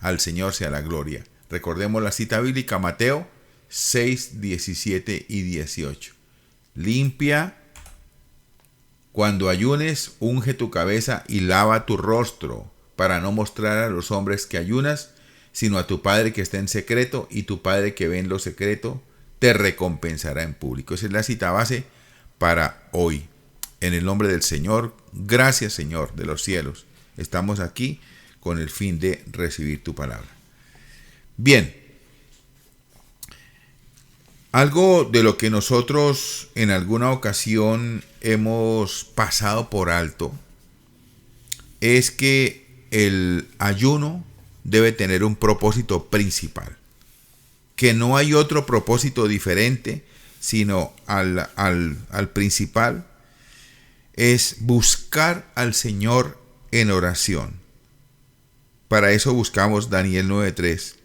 Al Señor sea la gloria. Recordemos la cita bíblica, Mateo 6, 17 y 18. Limpia cuando ayunes, unge tu cabeza y lava tu rostro, para no mostrar a los hombres que ayunas, sino a tu Padre que está en secreto, y tu Padre que ve en lo secreto te recompensará en público. Esa es la cita base para hoy. En el nombre del Señor, gracias Señor de los cielos. Estamos aquí con el fin de recibir tu palabra. Bien, algo de lo que nosotros en alguna ocasión hemos pasado por alto es que el ayuno debe tener un propósito principal, que no hay otro propósito diferente, sino al principal, es buscar al Señor en oración. Para eso buscamos Daniel 9:3.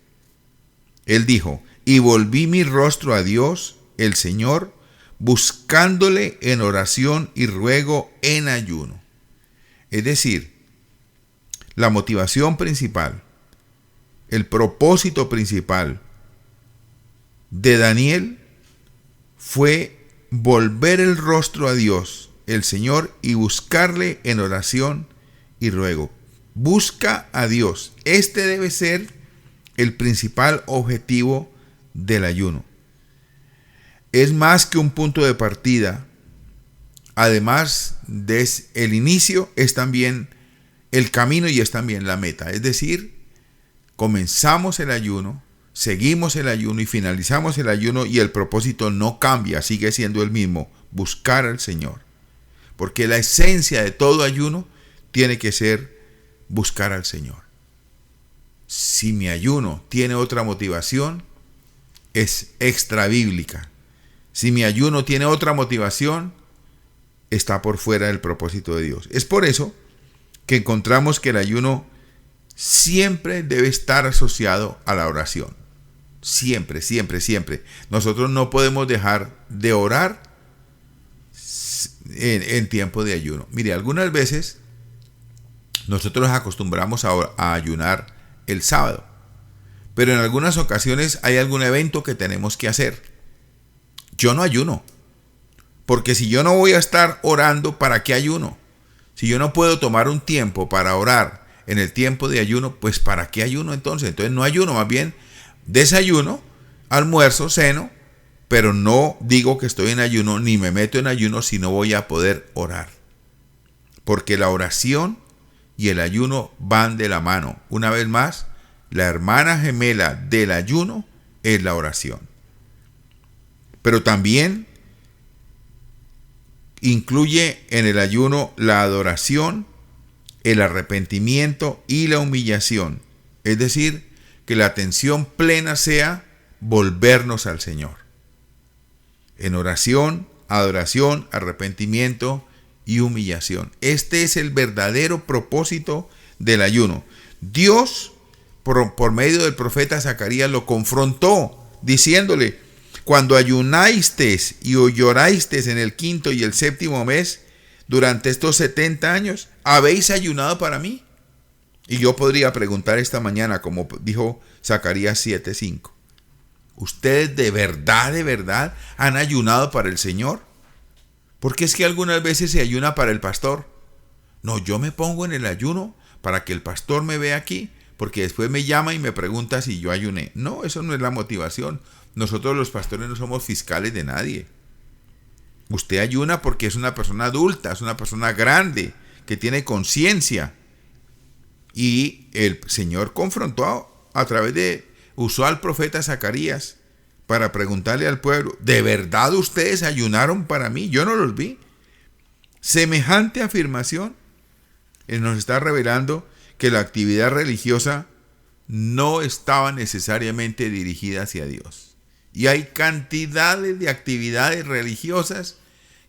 Él dijo: y volví mi rostro a Dios, el Señor, buscándole en oración y ruego en ayuno. Es decir, la motivación principal, el propósito principal de Daniel fue volver el rostro a Dios, el Señor, y buscarle en oración y ruego. Busca a Dios. Este debe ser el principal objetivo del ayuno. Es más que un punto de partida. Además de el inicio, es también el camino y es también la meta. Es decir, comenzamos el ayuno, seguimos el ayuno y finalizamos el ayuno, y el propósito no cambia, sigue siendo el mismo: buscar al Señor. Porque la esencia de todo ayuno tiene que ser buscar al Señor. Si mi ayuno tiene otra motivación, es extra bíblica. Si mi ayuno tiene otra motivación, está por fuera del propósito de Dios. Es por eso que encontramos que el ayuno siempre debe estar asociado a la oración. Siempre, siempre, siempre. Nosotros no podemos dejar de orar en tiempo de ayuno. Mire, algunas veces nosotros nos acostumbramos a ayunar el sábado, pero en algunas ocasiones hay algún evento que tenemos que hacer. Yo no ayuno, porque si yo no voy a estar orando, ¿para qué ayuno? Si yo no puedo tomar un tiempo para orar en el tiempo de ayuno, pues ¿para qué ayuno entonces? Entonces no ayuno, más bien desayuno, almuerzo, ceno, pero no digo que estoy en ayuno ni me meto en ayuno si no voy a poder orar. Porque la oración y el ayuno van de la mano. Una vez más, la hermana gemela del ayuno es la oración. Pero también incluye en el ayuno la adoración, el arrepentimiento y la humillación. Es decir, que la atención plena sea volvernos al Señor. En oración, adoración, arrepentimiento y humillación. Este es el verdadero propósito del ayuno. Dios, por medio del profeta Zacarías, lo confrontó diciéndole: cuando ayunasteis y llorasteis en el 5º y el 7º mes, durante estos 70 años, ¿habéis ayunado para mí? Y yo podría preguntar esta mañana, como dijo Zacarías 7:5, ¿ustedes de verdad han ayunado para el Señor? Porque es que algunas veces se ayuna para el pastor. No, yo me pongo en el ayuno para que el pastor me vea aquí, porque después me llama y me pregunta si yo ayuné. No, eso no es la motivación. Nosotros los pastores no somos fiscales de nadie. Usted ayuna porque es una persona adulta, es una persona grande, que tiene conciencia. Y el Señor confrontó usó al profeta Zacarías para preguntarle al pueblo: ¿de verdad ustedes ayunaron para mí? Yo no los vi. Semejante afirmación nos está revelando que la actividad religiosa no estaba necesariamente dirigida hacia Dios. Y hay cantidades de actividades religiosas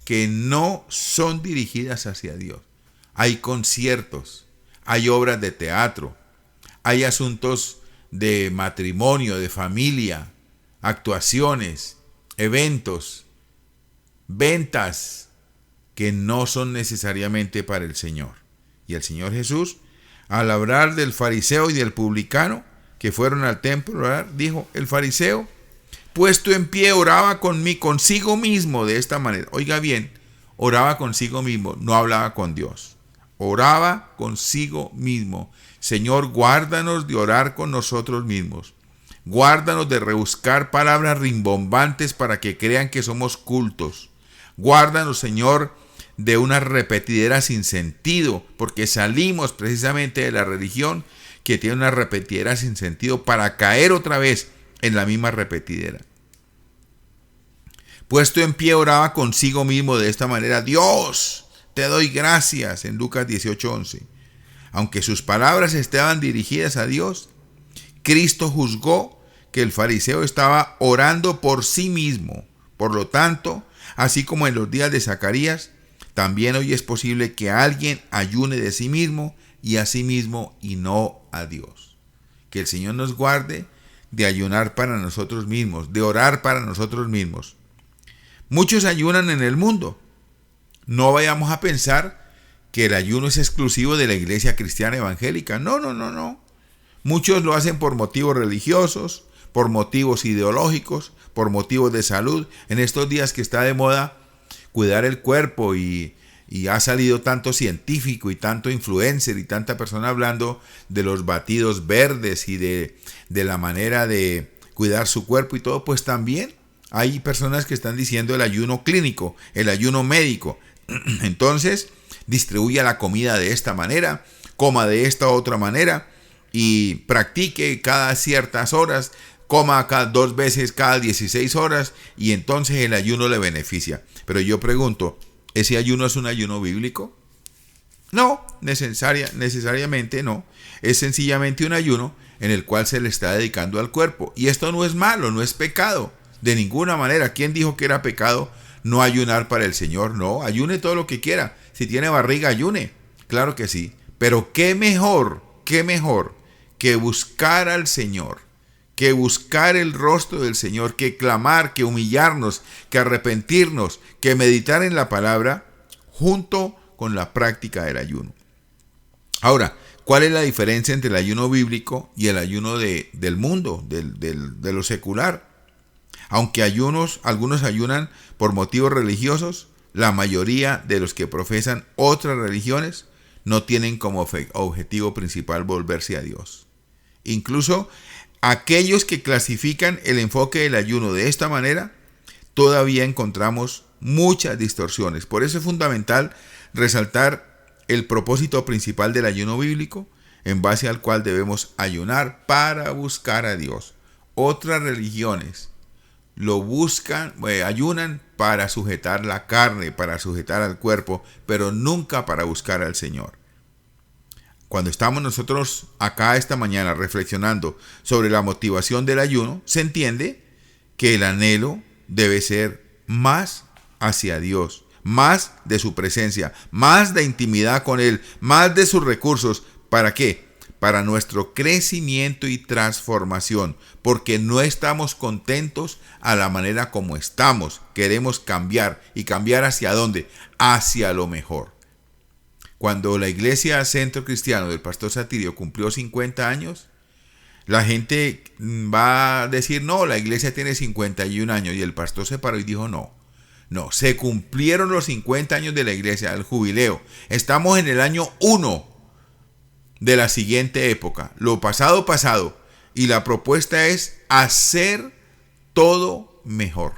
que no son dirigidas hacia Dios. Hay conciertos, hay obras de teatro, hay asuntos de matrimonio, de familia, actuaciones, eventos, ventas que no son necesariamente para el Señor. Y el Señor Jesús, al hablar del fariseo y del publicano, que fueron al templo a orar, dijo, el fariseo, puesto en pie, oraba consigo mismo de esta manera. Oiga bien, oraba consigo mismo, no hablaba con Dios. Oraba consigo mismo. Señor, guárdanos de orar con nosotros mismos. Guárdanos de rebuscar palabras rimbombantes para que crean que somos cultos. Guárdanos, Señor, de una repetidera sin sentido, porque salimos precisamente de la religión que tiene una repetidera sin sentido para caer otra vez en la misma repetidera. Puesto en pie, oraba consigo mismo de esta manera: Dios, te doy gracias, en Lucas 18:11. Aunque sus palabras estaban dirigidas a Dios, Cristo juzgó que el fariseo estaba orando por sí mismo. Por lo tanto, así como en los días de Zacarías, también hoy es posible que alguien ayune de sí mismo y a sí mismo y no a Dios. Que el Señor nos guarde de ayunar para nosotros mismos, de orar para nosotros mismos. Muchos ayunan en el mundo. No vayamos a pensar que el ayuno es exclusivo de la iglesia cristiana evangélica. No. Muchos lo hacen por motivos religiosos, por motivos ideológicos, por motivos de salud. En estos días que está de moda cuidar el cuerpo y ha salido tanto científico y tanto influencer y tanta persona hablando de los batidos verdes y de la manera de cuidar su cuerpo y todo, pues también hay personas que están diciendo el ayuno clínico, el ayuno médico. Entonces, distribuya la comida de esta manera, coma de esta otra manera y practique cada ciertas horas, coma 2 veces cada 16 horas y entonces el ayuno le beneficia. Pero yo pregunto, ¿ese ayuno es un ayuno bíblico? No, necesariamente no. Es sencillamente un ayuno en el cual se le está dedicando al cuerpo. Y esto no es malo, no es pecado. De ninguna manera. ¿Quién dijo que era pecado no ayunar para el Señor? No, ayune todo lo que quiera. Si tiene barriga, ayune. Claro que sí. Pero qué mejor que buscar al Señor, que buscar el rostro del Señor, que clamar, que humillarnos, que arrepentirnos, que meditar en la palabra junto con la práctica del ayuno. Ahora, ¿cuál es la diferencia entre el ayuno bíblico y el ayuno del mundo, de lo secular? Aunque algunos ayunan por motivos religiosos, la mayoría de los que profesan otras religiones no tienen como objetivo principal volverse a Dios. Incluso aquellos que clasifican el enfoque del ayuno de esta manera, todavía encontramos muchas distorsiones. Por eso es fundamental resaltar el propósito principal del ayuno bíblico, en base al cual debemos ayunar para buscar a Dios. Otras religiones ayunan para sujetar la carne, para sujetar al cuerpo, pero nunca para buscar al Señor. Cuando estamos nosotros acá esta mañana reflexionando sobre la motivación del ayuno, se entiende que el anhelo debe ser más hacia Dios, más de su presencia, más de intimidad con Él, más de sus recursos. ¿Para qué? Para nuestro crecimiento y transformación, porque no estamos contentos a la manera como estamos. Queremos cambiar. ¿Y cambiar hacia dónde? Hacia lo mejor. Cuando la iglesia Centro Cristiano del pastor Satirio cumplió 50 años, la gente va a decir, no, la iglesia tiene 51 años. Y el pastor se paró y dijo, no, se cumplieron los 50 años de la iglesia, el jubileo. Estamos en el año 1 de la siguiente época, lo pasado, y la propuesta es hacer todo mejor.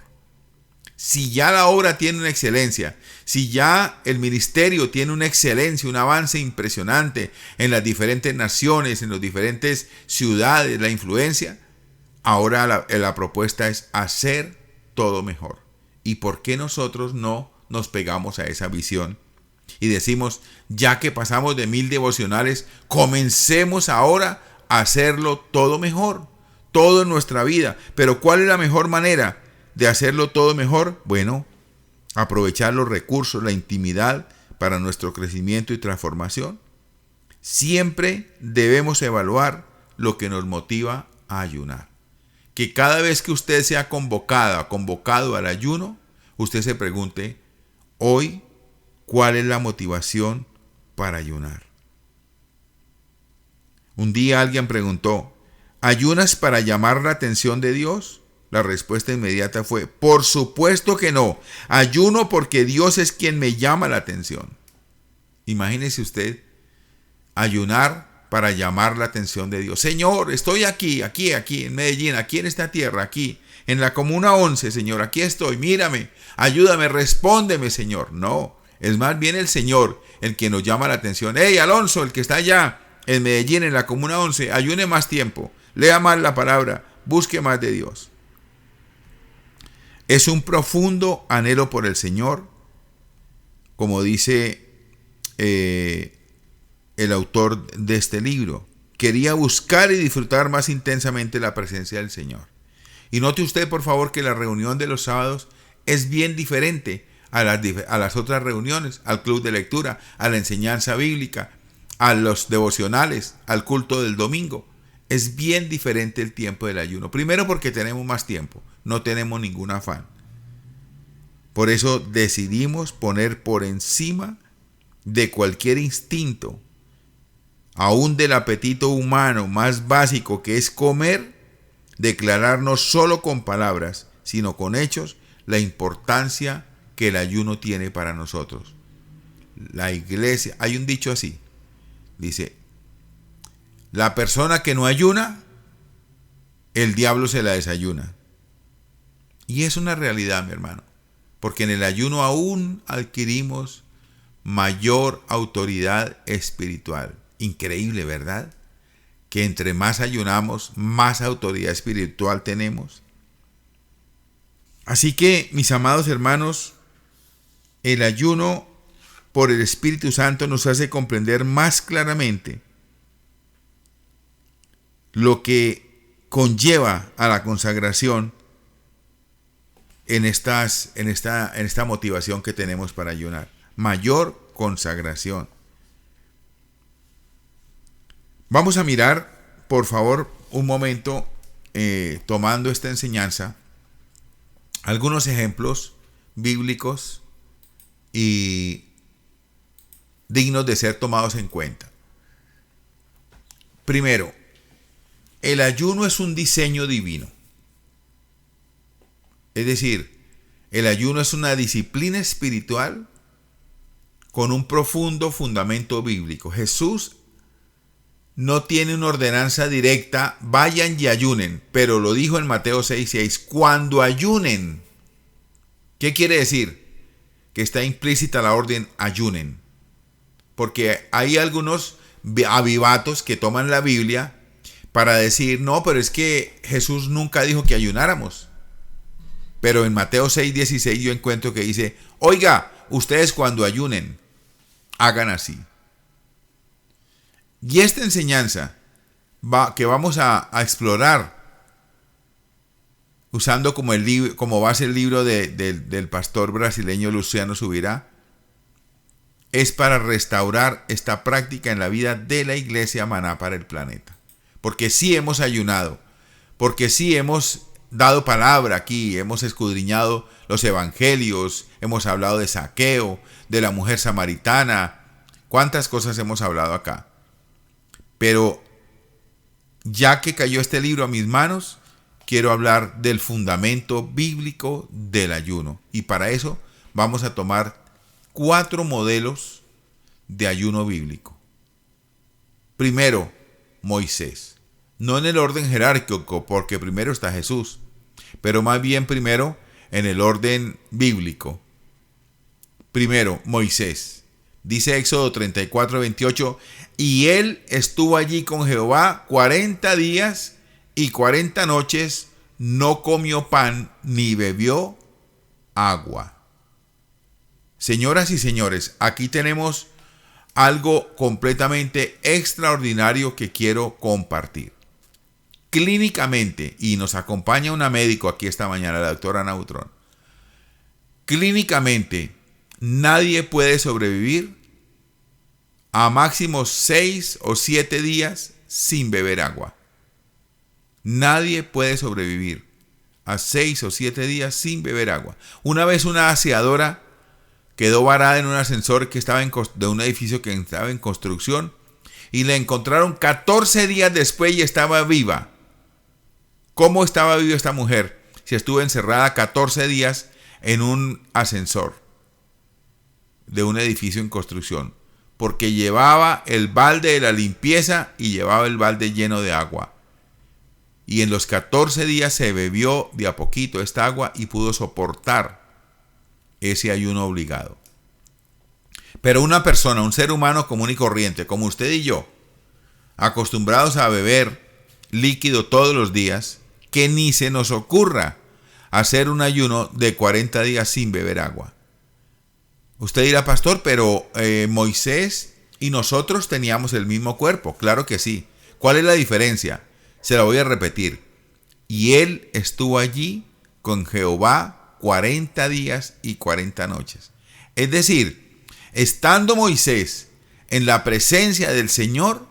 Si ya la obra tiene una excelencia, si ya el ministerio tiene una excelencia, un avance impresionante en las diferentes naciones, en las diferentes ciudades, la influencia, ahora la propuesta es hacer todo mejor. ¿Y por qué nosotros no nos pegamos a esa visión? Y decimos, ya que pasamos de 1000 devocionales, comencemos ahora a hacerlo todo mejor, todo en nuestra vida. Pero ¿cuál es la mejor manera de hacerlo todo mejor? Bueno, aprovechar los recursos, la intimidad para nuestro crecimiento y transformación. Siempre debemos evaluar lo que nos motiva a ayunar. Que cada vez que usted sea convocado al ayuno, usted se pregunte, hoy, ¿cuál es la motivación para ayunar? Un día alguien preguntó, ¿Ayunas para llamar la atención de Dios? La respuesta inmediata fue, por supuesto que no. Ayuno porque Dios es quien me llama la atención. Imagínese usted ayunar para llamar la atención de Dios. Señor, estoy aquí en Medellín, aquí en esta tierra, aquí en la Comuna 11, Señor, aquí estoy, mírame, ayúdame, respóndeme, Señor. No, es más bien el Señor el que nos llama la atención. Hey, Alonso, el que está allá en Medellín, en la Comuna 11, ayune más tiempo, lea más la palabra, busque más de Dios. Es un profundo anhelo por el Señor, como dice el autor de este libro. Quería buscar y disfrutar más intensamente la presencia del Señor. Y note usted, por favor, que la reunión de los sábados es bien diferente a las otras reuniones, al club de lectura, a la enseñanza bíblica, a los devocionales, al culto del domingo. Es bien diferente el tiempo del ayuno. Primero porque tenemos más tiempo, no tenemos ningún afán. Por eso decidimos poner por encima de cualquier instinto, aún del apetito humano más básico que es comer, declarar no solo con palabras, sino con hechos, la importancia que el ayuno tiene para nosotros. La iglesia, hay un dicho así, dice, la persona que no ayuna, el diablo se la desayuna. Y es una realidad, mi hermano, porque en el ayuno aún adquirimos mayor autoridad espiritual. Increíble, ¿verdad? Que entre más ayunamos, más autoridad espiritual tenemos. Así que, mis amados hermanos, el ayuno por el Espíritu Santo nos hace comprender más claramente lo que conlleva a la consagración en esta motivación que tenemos para ayunar. Mayor consagración. Vamos a mirar, por favor, un momento, tomando esta enseñanza, algunos ejemplos bíblicos y dignos de ser tomados en cuenta. Primero, el ayuno es un diseño divino. Es decir, el ayuno es una disciplina espiritual con un profundo fundamento bíblico. Jesús no tiene una ordenanza directa, vayan y ayunen, pero lo dijo en Mateo 6:6, cuando ayunen. ¿Qué quiere decir? Que está implícita la orden ayunen. Porque hay algunos avivatos que toman la Biblia para decir, no, pero es que Jesús nunca dijo que ayunáramos. Pero en Mateo 6:16 yo encuentro que dice, oiga, ustedes cuando ayunen, hagan así. Y esta enseñanza que vamos a explorar, usando como base el libro del pastor brasileño Luciano Subirá, es para restaurar esta práctica en la vida de la iglesia Maná para el planeta. Porque sí hemos ayunado, porque sí hemos dado palabra aquí, hemos escudriñado los evangelios, hemos hablado de Zaqueo, de la mujer samaritana, cuántas cosas hemos hablado acá. Pero ya que cayó este libro a mis manos, quiero hablar del fundamento bíblico del ayuno. Y para eso vamos a tomar 4 modelos de ayuno bíblico. Primero, Moisés. No en el orden jerárquico, porque primero está Jesús, pero más bien primero en el orden bíblico. Primero, Moisés. Dice Éxodo 34:28, y él estuvo allí con Jehová 40 días y 40 noches, no comió pan ni bebió agua. Señoras y señores, aquí tenemos algo completamente extraordinario que quiero compartir. Clínicamente, y nos acompaña una médico aquí esta mañana, la doctora Nautrón. Clínicamente, nadie puede sobrevivir a máximo 6 o 7 días sin beber agua. Nadie puede sobrevivir a 6 o 7 días sin beber agua. Una vez una aseadora quedó varada en un ascensor que estaba de un edificio que estaba en construcción y la encontraron 14 días después y estaba viva. ¿Cómo estaba viva esta mujer si estuvo encerrada 14 días en un ascensor de un edificio en construcción? Porque llevaba el balde de la limpieza y llevaba el balde lleno de agua. Y en los 14 días se bebió de a poquito esta agua y pudo soportar ese ayuno obligado. Pero una persona, un ser humano común y corriente, como usted y yo, acostumbrados a beber líquido todos los días, que ni se nos ocurra hacer un ayuno de 40 días sin beber agua. Usted dirá, pastor, pero Moisés y nosotros teníamos el mismo cuerpo. Claro que sí. ¿Cuál es la diferencia? Se la voy a repetir. Y él estuvo allí con Jehová 40 días y 40 noches. Es decir, estando Moisés en la presencia del Señor,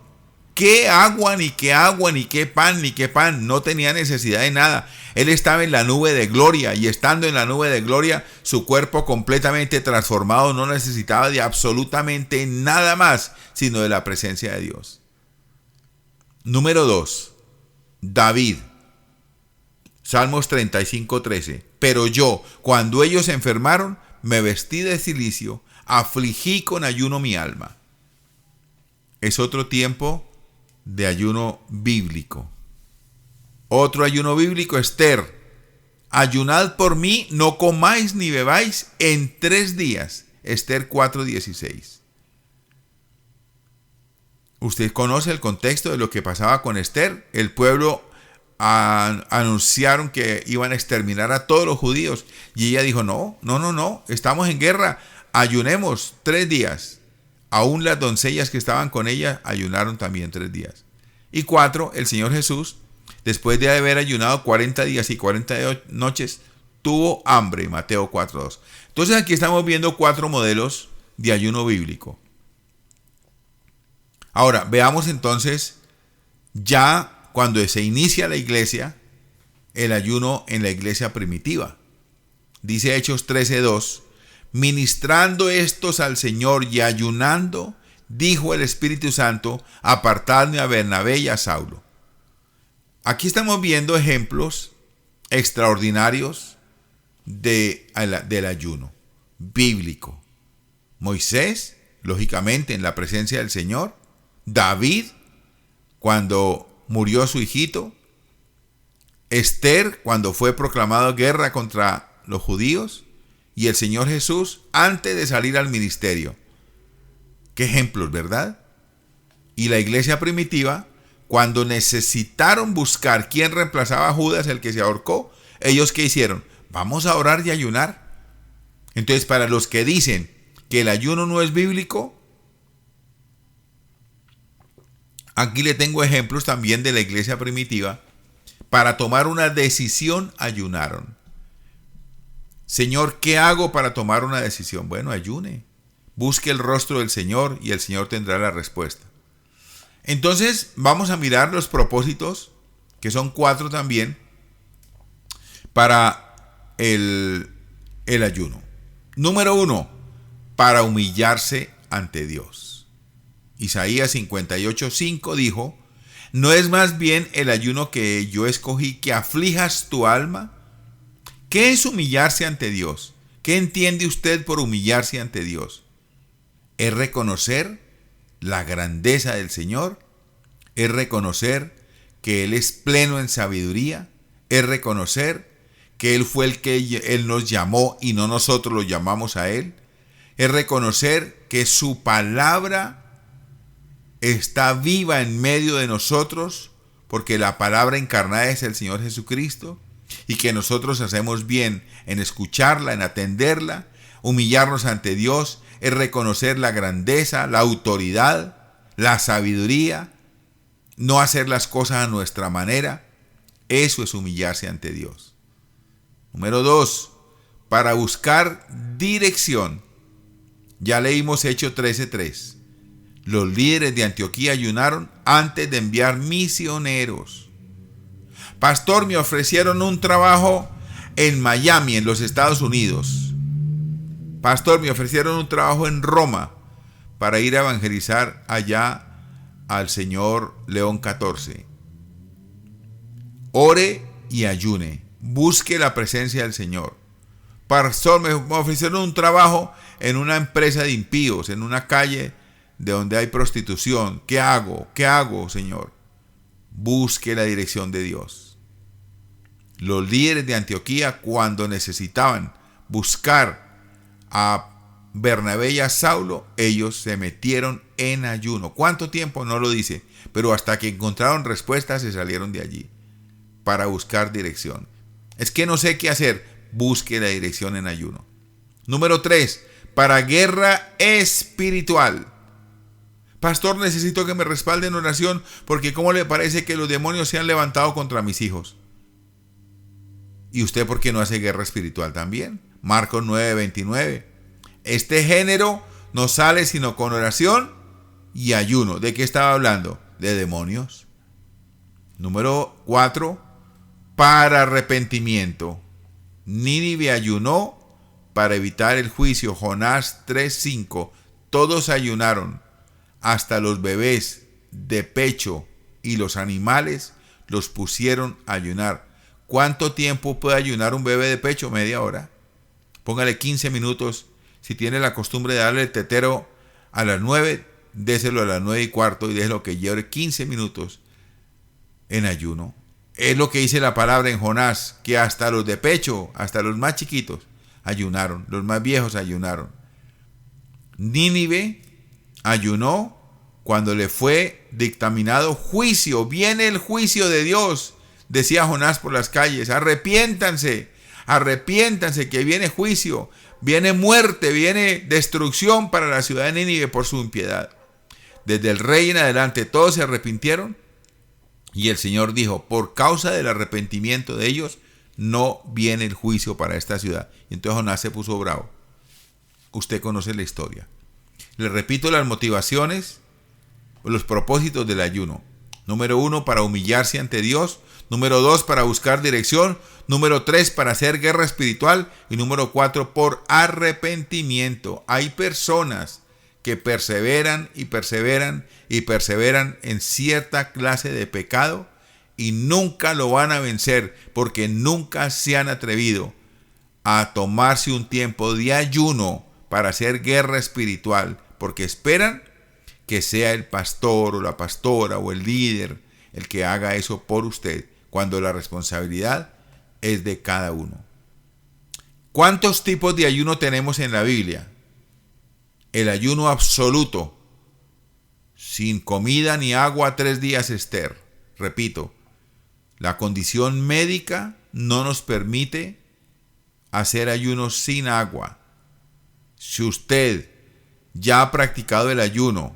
qué agua, ni qué pan, no tenía necesidad de nada. Él estaba en la nube de gloria y estando en la nube de gloria, su cuerpo completamente transformado, no necesitaba de absolutamente nada más, sino de la presencia de Dios. Número 2, David. Salmos 35:13. Pero yo, cuando ellos se enfermaron, me vestí de cilicio, afligí con ayuno mi alma. Es otro tiempo de ayuno bíblico. Otro ayuno bíblico, Esther. Ayunad por mí, no comáis ni bebáis en 3 días. Esther 4:16. Usted conoce el contexto de lo que pasaba con Esther. El pueblo anunciaron que iban a exterminar a todos los judíos. Y ella dijo, no, estamos en guerra. Ayunemos 3 días. Aún las doncellas que estaban con ella ayunaron también 3 días. Y 4, el Señor Jesús, después de haber ayunado 40 días y 40 noches, tuvo hambre, Mateo 4:2. Entonces aquí estamos viendo 4 modelos de ayuno bíblico. Ahora, veamos entonces, ya cuando se inicia la iglesia, el ayuno en la iglesia primitiva. Dice Hechos 13:2, ministrando estos al Señor y ayunando, dijo el Espíritu Santo, apartadme a Bernabé y a Saulo. Aquí estamos viendo ejemplos extraordinarios del ayuno bíblico. Moisés, lógicamente, en la presencia del Señor. David, cuando murió su hijito. Esther, cuando fue proclamada guerra contra los judíos. Y el Señor Jesús, antes de salir al ministerio. Qué ejemplos, ¿verdad? Y la iglesia primitiva, cuando necesitaron buscar quién reemplazaba a Judas, el que se ahorcó, ellos ¿qué hicieron? Vamos a orar y ayunar. Entonces, para los que dicen que el ayuno no es bíblico, aquí le tengo ejemplos también de la iglesia primitiva. Para tomar una decisión, ayunaron. Señor, ¿qué hago para tomar una decisión? Bueno, ayune. Busque el rostro del Señor y el Señor tendrá la respuesta. Entonces, vamos a mirar los propósitos, que son 4 también, para el ayuno. Número 1, para humillarse ante Dios. Isaías 58:5 dijo, ¿no es más bien el ayuno que yo escogí que aflijas tu alma? ¿Qué es humillarse ante Dios? ¿Qué entiende usted por humillarse ante Dios? Es reconocer la grandeza del Señor, es reconocer que Él es pleno en sabiduría, es reconocer que Él fue el que Él nos llamó y no nosotros lo llamamos a Él, es reconocer que su palabra está viva en medio de nosotros, porque la palabra encarnada es el Señor Jesucristo, y que nosotros hacemos bien en escucharla, en atenderla. Humillarnos ante Dios es reconocer la grandeza, la autoridad, la sabiduría, no hacer las cosas a nuestra manera. Eso es humillarse ante Dios. Número 2, para buscar dirección. Ya leímos Hechos 13:3. Los líderes de Antioquía ayunaron antes de enviar misioneros. Pastor, me ofrecieron un trabajo en Miami, en los Estados Unidos. Pastor, me ofrecieron un trabajo en Roma para ir a evangelizar allá al señor León XIV. Ore y ayune. Busque la presencia del Señor. Pastor, me ofrecieron un trabajo en una empresa de impíos, en una calle de donde hay prostitución. ¿Qué hago? ¿Qué hago, Señor? Busque la dirección de Dios. Los líderes de Antioquía, cuando necesitaban buscar a Bernabé y a Saulo, ellos se metieron en ayuno. ¿Cuánto tiempo? No lo dice, pero hasta que encontraron respuestas se salieron de allí para buscar dirección. Es que no sé qué hacer. Busque la dirección en ayuno. Número 3, para guerra espiritual. Pastor, necesito que me respalde en oración porque ¿cómo le parece que los demonios se han levantado contra mis hijos? ¿Y usted por qué no hace guerra espiritual también? Marcos 9:29. Este género no sale sino con oración y ayuno. ¿De qué estaba hablando? De demonios. Número 4, para arrepentimiento. Nínive ayunó para evitar el juicio. Jonás 3:5. Todos ayunaron, hasta los bebés de pecho y los animales los pusieron a ayunar. ¿Cuánto tiempo puede ayunar un bebé de pecho? Media hora. Póngale 15 minutos. Si tiene la costumbre de darle el tetero a las 9, déselo a las 9:15 y déjelo que lleve 15 minutos en ayuno. Es lo que dice la palabra en Jonás, que hasta los de pecho, hasta los más chiquitos, ayunaron, los más viejos ayunaron. Nínive ayunó cuando le fue dictaminado juicio. Viene el juicio de Dios, decía Jonás por las calles. Arrepiéntanse, arrepiéntanse que viene juicio, viene muerte, viene destrucción para la ciudad de Nínive por su impiedad. Desde el rey en adelante todos se arrepintieron. Y el Señor dijo, por causa del arrepentimiento de ellos, no viene el juicio para esta ciudad. Y entonces Jonás se puso bravo. Usted conoce la historia. Le repito las motivaciones, los propósitos del ayuno. Número 1, para humillarse ante Dios. Número 2, para buscar dirección. Número 3, para hacer guerra espiritual. Y número 4, por arrepentimiento. Hay personas que perseveran y perseveran y perseveran en cierta clase de pecado y nunca lo van a vencer porque nunca se han atrevido a tomarse un tiempo de ayuno para hacer guerra espiritual, porque esperan que sea el pastor o la pastora o el líder el que haga eso por usted, cuando la responsabilidad es de cada uno. ¿Cuántos tipos de ayuno tenemos en la Biblia? El ayuno absoluto, sin comida ni agua 3 días Esther. Repito, la condición médica no nos permite hacer ayunos sin agua. Si usted ya ha practicado el ayuno,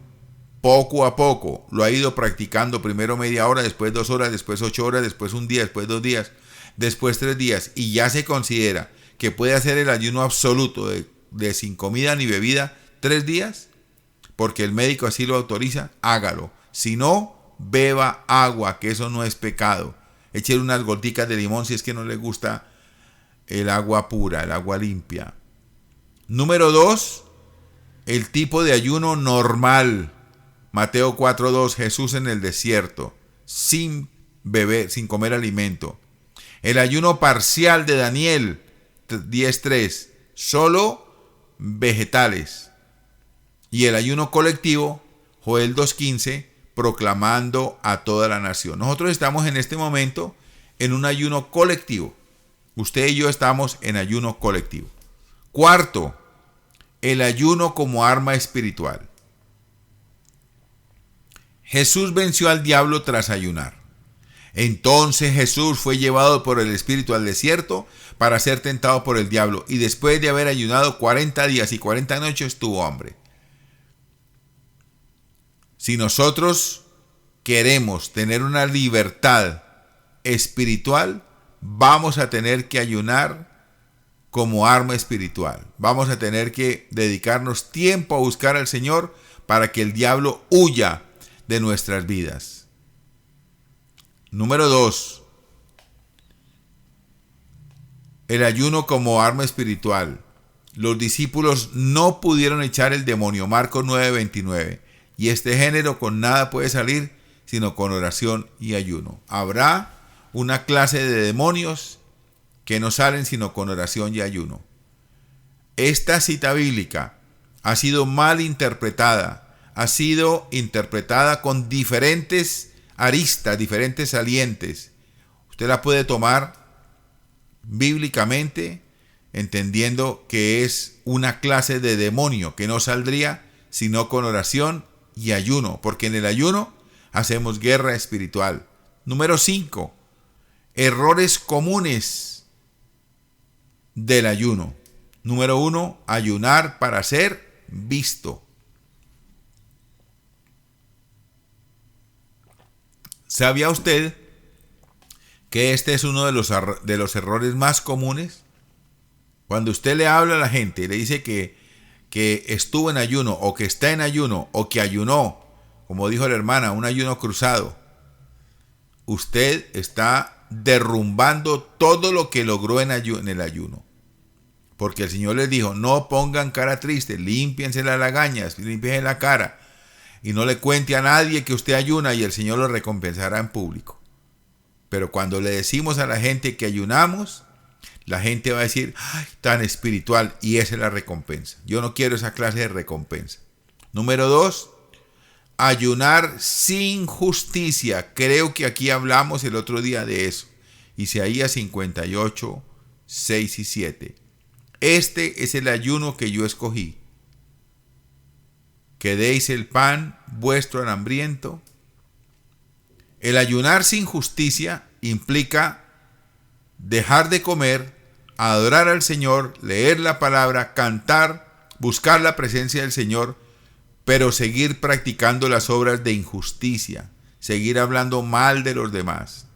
poco a poco lo ha ido practicando, primero media hora, después 2 horas, después 8 horas, después 1 día, después 2 días, después 3 días, y ya se considera que puede hacer el ayuno absoluto de sin comida ni bebida 3 días, porque el médico así lo autoriza, hágalo. Si no, beba agua, que eso no es pecado. Échele unas goticas de limón si es que no le gusta el agua pura, el agua limpia. Número 2, el tipo de ayuno normal. Mateo 4:2, Jesús en el desierto, sin beber, sin comer alimento. El ayuno parcial de Daniel 10:3, solo vegetales. Y el ayuno colectivo, Joel 2:15, proclamando a toda la nación. Nosotros estamos en este momento en un ayuno colectivo. Usted y yo estamos en ayuno colectivo. 4, el ayuno como arma espiritual. Jesús venció al diablo tras ayunar. Entonces Jesús fue llevado por el Espíritu al desierto para ser tentado por el diablo. Y después de haber ayunado 40 días y 40 noches tuvo hambre. Si nosotros queremos tener una libertad espiritual, vamos a tener que ayunar como arma espiritual. Vamos a tener que dedicarnos tiempo a buscar al Señor para que el diablo huya de nuestras vidas. Número 2, el ayuno como arma espiritual. Los discípulos no pudieron echar el demonio, Marcos 9:29. Y este género con nada puede salir, sino con oración y ayuno. Habrá una clase de demonios que no salen sino con oración y ayuno. Esta cita bíblica ha sido mal interpretada, ha sido interpretada con diferentes aristas, diferentes salientes. Usted la puede tomar bíblicamente, entendiendo que es una clase de demonio que no saldría sino con oración y ayuno, porque en el ayuno hacemos guerra espiritual. Número 5. Errores comunes del ayuno. Número 1. Ayunar para ser visto. ¿Sabía usted que este es uno de los errores más comunes? Cuando usted le habla a la gente y le dice que estuvo en ayuno o que está en ayuno o que ayunó, como dijo la hermana, un ayuno cruzado, usted está derrumbando todo lo que logró en el ayuno. Porque el Señor les dijo, no pongan cara triste, límpiense las lagañas, límpiense la cara y no le cuente a nadie que usted ayuna y el Señor lo recompensará en público. Pero cuando le decimos a la gente que ayunamos, la gente va a decir, ¡ay, tan espiritual! Y esa es la recompensa. Yo no quiero esa clase de recompensa. Número 2, ayunar sin justicia. Creo que aquí hablamos el otro día de eso. Isaías 58, 6 y 7. Este es el ayuno que yo escogí. Que deis el pan vuestro al hambriento. El ayunar sin justicia implica dejar de comer, adorar al Señor, leer la palabra, cantar, buscar la presencia del Señor, pero seguir practicando las obras de injusticia, seguir hablando mal de los demás.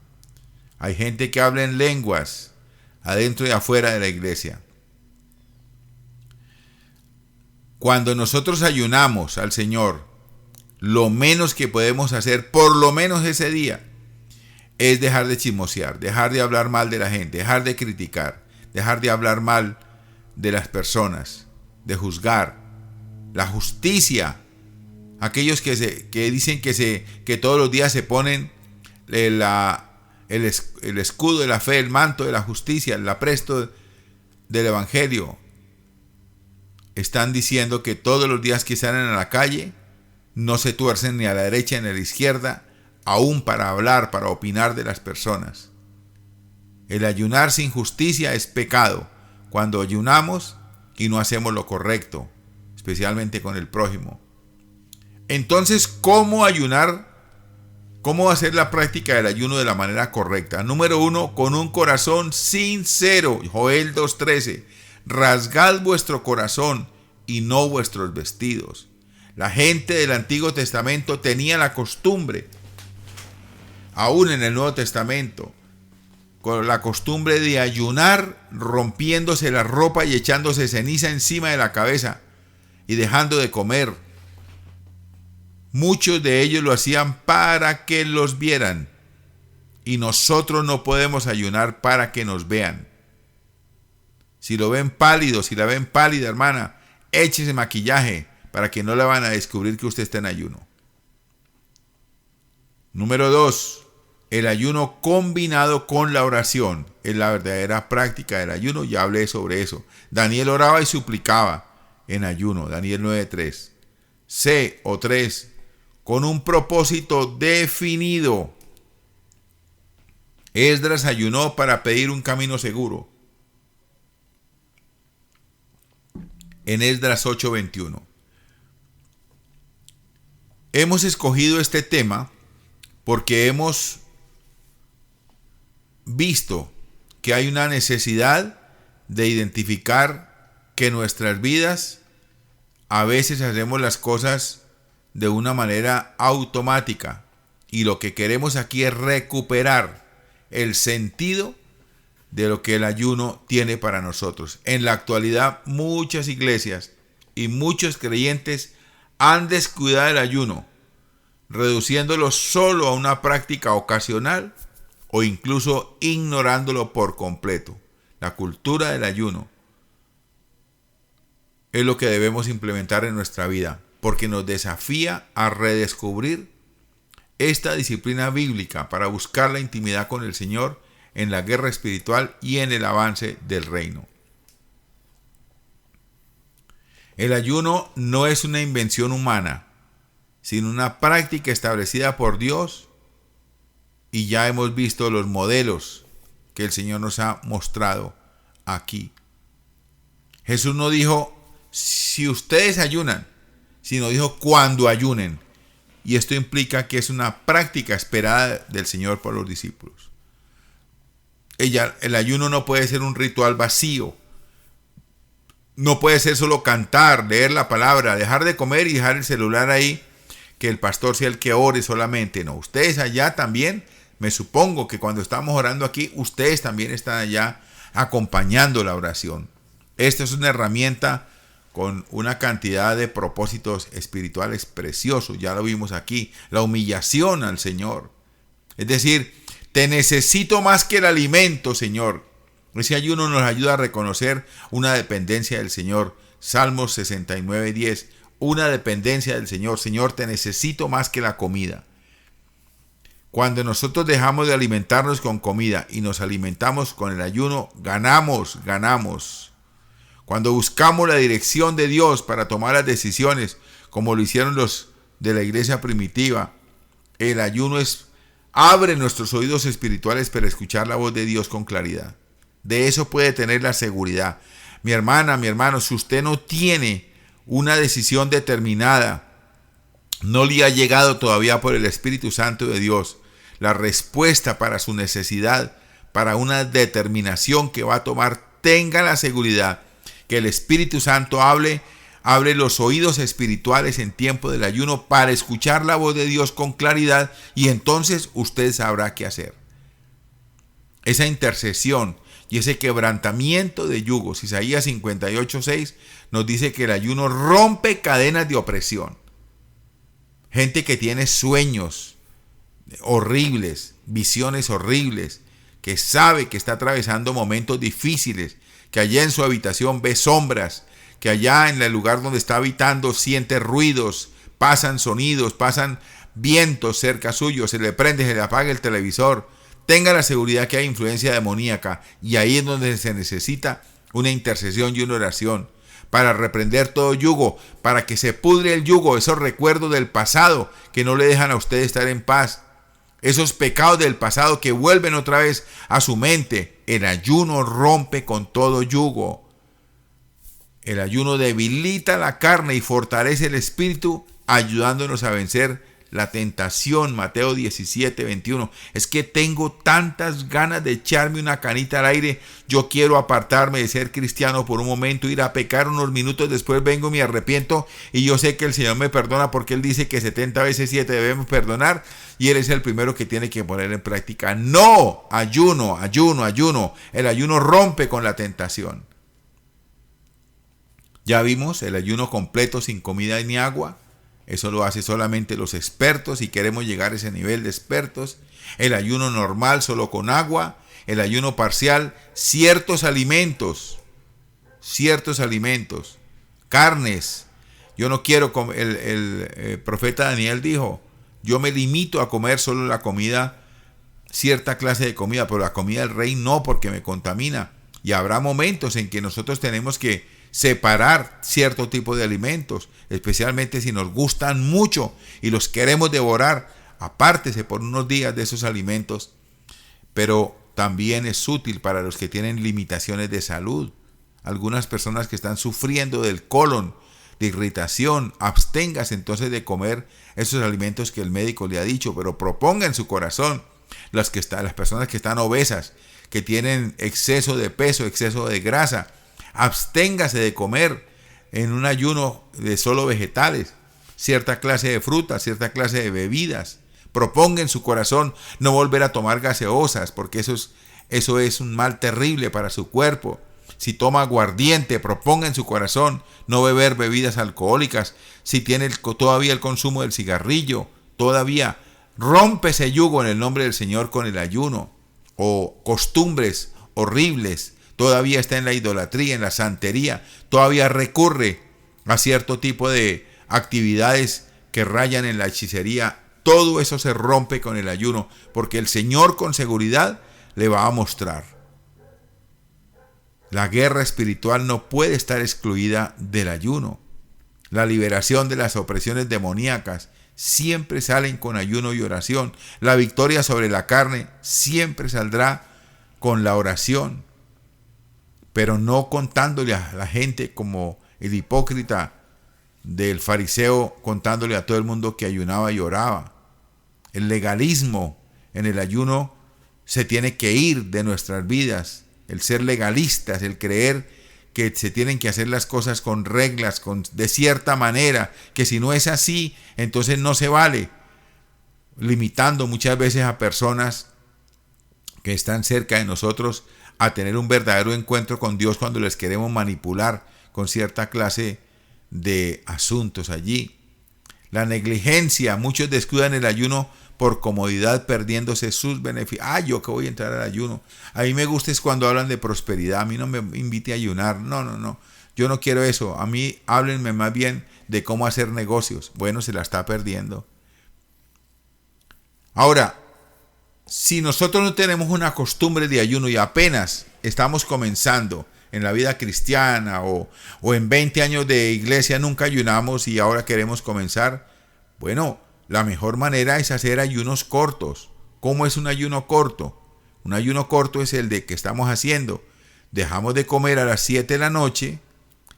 Hay gente que habla en lenguas, adentro y afuera de la iglesia. Cuando nosotros ayunamos al Señor, lo menos que podemos hacer, por lo menos ese día, es dejar de chismosear, dejar de hablar mal de la gente, dejar de criticar, dejar de hablar mal de las personas, de juzgar. La justicia, aquellos que dicen que todos los días se ponen el escudo de la fe, el manto de la justicia, el apresto del evangelio, están diciendo que todos los días que salen a la calle no se tuercen ni a la derecha ni a la izquierda, aún para hablar, para opinar de las personas. El ayunar sin justicia es pecado. Cuando ayunamos y no hacemos lo correcto, especialmente con el prójimo. Entonces, ¿cómo ayunar? ¿Cómo hacer la práctica del ayuno de la manera correcta? Número 1, con un corazón sincero. Joel 2:13. Rasgad vuestro corazón y no vuestros vestidos. La gente del Antiguo Testamento tenía la costumbre, aún en el Nuevo Testamento, con la costumbre de ayunar rompiéndose la ropa y echándose ceniza encima de la cabeza y dejando de comer. Muchos de ellos lo hacían para que los vieran, y nosotros no podemos ayunar para que nos vean. Si lo ven pálido, si la ven pálida, hermana, échese maquillaje para que no le van a descubrir que usted está en ayuno. Número 2, el ayuno combinado con la oración es la verdadera práctica del ayuno. Ya hablé sobre eso. Daniel oraba y suplicaba en ayuno, Daniel 9:3. C o 3, con un propósito definido. Esdras ayunó para pedir un camino seguro. En Esdras 8:21. Hemos escogido este tema porque hemos visto que hay una necesidad de identificar que nuestras vidas a veces hacemos las cosas de una manera automática y lo que queremos aquí es recuperar el sentido de lo que el ayuno tiene para nosotros. En la actualidad, muchas iglesias y muchos creyentes han descuidado el ayuno, reduciéndolo solo a una práctica ocasional o incluso ignorándolo por completo. La cultura del ayuno es lo que debemos implementar en nuestra vida, porque nos desafía a redescubrir esta disciplina bíblica para buscar la intimidad con el Señor en la guerra espiritual y en el avance del reino. El ayuno no es una invención humana, sino una práctica establecida por Dios, y ya hemos visto los modelos que el Señor nos ha mostrado aquí. Jesús no dijo, si ustedes ayunan, sino dijo, cuando ayunen. Y esto implica que es una práctica esperada del Señor por los discípulos. El ayuno no puede ser un ritual vacío. No puede ser solo cantar, leer la palabra, dejar de comer y dejar el celular ahí, que el pastor sea el que ore solamente. No, ustedes allá también, me supongo que cuando estamos orando aquí, ustedes también están allá acompañando la oración. Esta es una herramienta con una cantidad de propósitos espirituales preciosos. Ya lo vimos aquí, la humillación al Señor. Es decir, te necesito más que el alimento, Señor. Ese ayuno nos ayuda a reconocer una dependencia del Señor. Salmos 69:10, una dependencia del Señor. Señor, te necesito más que la comida. Cuando nosotros dejamos de alimentarnos con comida y nos alimentamos con el ayuno, ganamos. Cuando buscamos la dirección de Dios para tomar las decisiones, como lo hicieron los de la iglesia primitiva, el ayuno abre nuestros oídos espirituales para escuchar la voz de Dios con claridad. De eso puede tener la seguridad. Mi hermana, mi hermano, si usted no tiene una decisión determinada, no le ha llegado todavía por el Espíritu Santo de Dios la respuesta para su necesidad, para una determinación que va a tomar, tenga la seguridad que el Espíritu Santo abre los oídos espirituales en tiempo del ayuno para escuchar la voz de Dios con claridad, y entonces usted sabrá qué hacer. Esa intercesión y ese quebrantamiento de yugos. Isaías 58:6 nos dice que el ayuno rompe cadenas de opresión. Gente que tiene sueños horribles, visiones horribles, que sabe que está atravesando momentos difíciles, que allá en su habitación ve sombras, que allá en el lugar donde está habitando siente ruidos, pasan sonidos, pasan vientos cerca suyo, se le prende, se le apaga el televisor. Tenga la seguridad que hay influencia demoníaca, y ahí es donde se necesita una intercesión y una oración para reprender todo yugo, para que se pudre el yugo, esos recuerdos del pasado que no le dejan a usted estar en paz, esos pecados del pasado que vuelven otra vez a su mente. El ayuno rompe con todo yugo. El ayuno debilita la carne y fortalece el espíritu, ayudándonos a vencer la tentación. Mateo 17:21. Es que tengo tantas ganas de echarme una canita al aire. Yo quiero apartarme de ser cristiano por un momento, ir a pecar unos minutos, después vengo y me arrepiento, y yo sé que el Señor me perdona porque Él dice que 70 veces 7 debemos perdonar, y Él es el primero que tiene que poner en práctica. No, ayuno. El ayuno rompe con la tentación. Ya vimos el ayuno completo sin comida ni agua. Eso lo hace solamente los expertos, y queremos llegar a ese nivel de expertos. El ayuno normal solo con agua. El ayuno parcial, ciertos alimentos, carnes. Yo no quiero comer, el profeta Daniel dijo, yo me limito a comer solo la comida, cierta clase de comida, pero la comida del rey no, porque me contamina. Y habrá momentos en que nosotros tenemos que separar cierto tipo de alimentos, especialmente si nos gustan mucho y los queremos devorar. Apártese por unos días de esos alimentos, pero también es útil para los que tienen limitaciones de salud. Algunas personas que están sufriendo del colon, de irritación, absténgase entonces de comer esos alimentos que el médico le ha dicho, pero proponga en su corazón las personas que están obesas, que tienen exceso de peso, exceso de grasa. Absténgase de comer en un ayuno de solo vegetales, cierta clase de frutas, cierta clase de bebidas. Proponga en su corazón no volver a tomar gaseosas, porque eso es un mal terrible para su cuerpo. Si toma aguardiente, proponga en su corazón no beber bebidas alcohólicas. Si tiene todavía el consumo del cigarrillo, todavía rompe ese yugo en el nombre del Señor con el ayuno. O costumbres horribles, todavía está en la idolatría, en la santería, todavía recurre a cierto tipo de actividades que rayan en la hechicería. todo eso se rompe con el ayuno, porque el Señor con seguridad le va a mostrar. La guerra espiritual no puede estar excluida del ayuno. La liberación de las opresiones demoníacas siempre salen con ayuno y oración. La victoria sobre la carne siempre saldrá con la oración, pero no contándole a la gente como el hipócrita del fariseo, contándole a todo el mundo que ayunaba y oraba. El legalismo en el ayuno se tiene que ir de nuestras vidas. El ser legalistas, el creer que se tienen que hacer las cosas con reglas, de cierta manera, que si no es así, entonces no se vale. Limitando muchas veces a personas que están cerca de nosotros a tener un verdadero encuentro con Dios cuando les queremos manipular con cierta clase de asuntos allí. La negligencia, muchos descuidan el ayuno por comodidad, perdiéndose sus beneficios. Yo que voy a entrar al ayuno. A mí me gusta es cuando hablan de prosperidad. A mí no me invite a ayunar. No. Yo no quiero eso. A mí háblenme más bien de cómo hacer negocios. Bueno, se la está perdiendo. Ahora, si nosotros no tenemos una costumbre de ayuno y apenas estamos comenzando en la vida cristiana o en 20 años de iglesia nunca ayunamos y ahora queremos comenzar, bueno, la mejor manera es hacer ayunos cortos. ¿Cómo es un ayuno corto? Un ayuno corto es el de que estamos haciendo. Dejamos de comer a las 7 de la noche,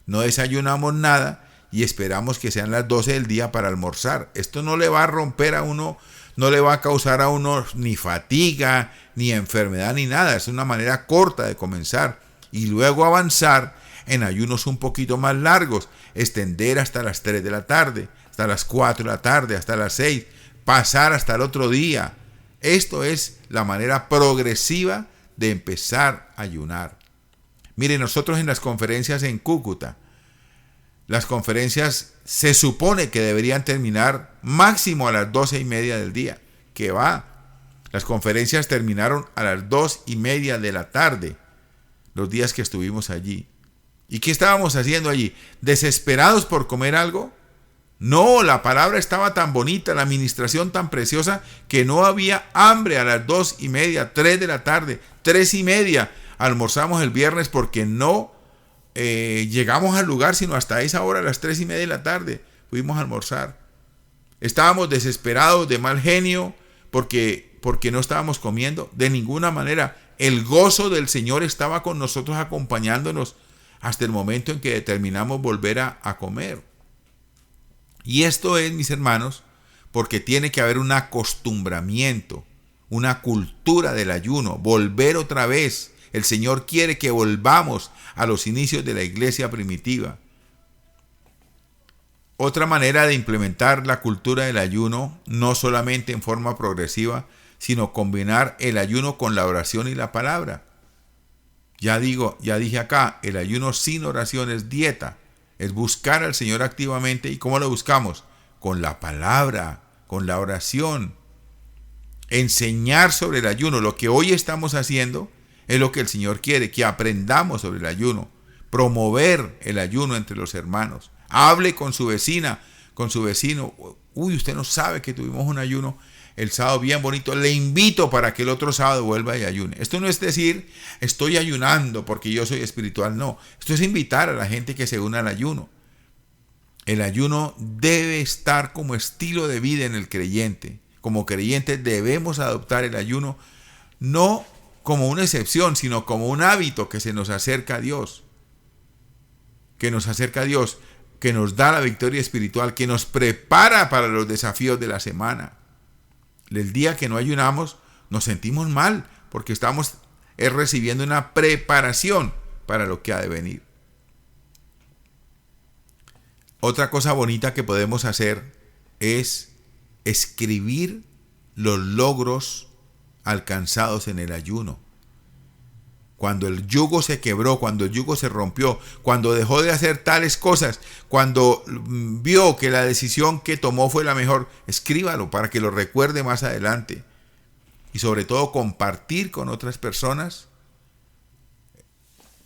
no desayunamos nada y esperamos que sean las 12 del día para almorzar. Esto no le va a romper a uno, no le va a causar a uno ni fatiga, ni enfermedad, ni nada. Es una manera corta de comenzar y luego avanzar en ayunos un poquito más largos, extender hasta las 3 de la tarde, hasta las 4 de la tarde, hasta las 6, pasar hasta el otro día. Esto es la manera progresiva de empezar a ayunar. Mire, nosotros en las conferencias en Cúcuta, las conferencias se supone que deberían terminar máximo a las 12:30 del día. ¿Qué va? Las conferencias terminaron a las 2:30 de la tarde, los días que estuvimos allí. ¿Y qué estábamos haciendo allí? ¿Desesperados por comer algo? No, la palabra estaba tan bonita, la administración tan preciosa, que no había hambre a las 2:30, 3 de la tarde, 3:30. Almorzamos el viernes porque no llegamos al lugar sino hasta esa hora, a las 3:30 de la tarde. Fuimos a almorzar. Estábamos desesperados, de mal genio, porque no estábamos comiendo. De ninguna manera. El gozo del Señor estaba con nosotros, acompañándonos hasta el momento en que determinamos volver a comer. Y esto es, mis hermanos, porque tiene que haber un acostumbramiento, una cultura del ayuno, volver otra vez. El Señor quiere que volvamos a los inicios de la iglesia primitiva. Otra manera de implementar la cultura del ayuno, no solamente en forma progresiva, sino combinar el ayuno con la oración y la palabra. Ya dije acá, el ayuno sin oración es dieta. Es buscar al Señor activamente. ¿Y cómo lo buscamos? Con la palabra, con la oración. Enseñar sobre el ayuno. Lo que hoy estamos haciendo es lo que el Señor quiere, que aprendamos sobre el ayuno. Promover el ayuno entre los hermanos. Hable con su vecina, con su vecino. Usted no sabe que tuvimos un ayuno el sábado bien bonito. Le invito para que el otro sábado vuelva y ayune. Esto no es decir, estoy ayunando porque yo soy espiritual. No, esto es invitar a la gente que se una al ayuno. El ayuno debe estar como estilo de vida en el creyente. Como creyentes debemos adoptar el ayuno no como una excepción, sino como un hábito que se nos acerca a Dios. Que nos acerca a Dios, que nos da la victoria espiritual, que nos prepara para los desafíos de la semana. El día que no ayunamos nos sentimos mal porque estamos recibiendo una preparación para lo que ha de venir. Otra cosa bonita que podemos hacer es escribir los logros alcanzados en el ayuno. Cuando el yugo se quebró, cuando el yugo se rompió, cuando dejó de hacer tales cosas, cuando vio que la decisión que tomó fue la mejor, escríbalo para que lo recuerde más adelante. Y sobre todo compartir con otras personas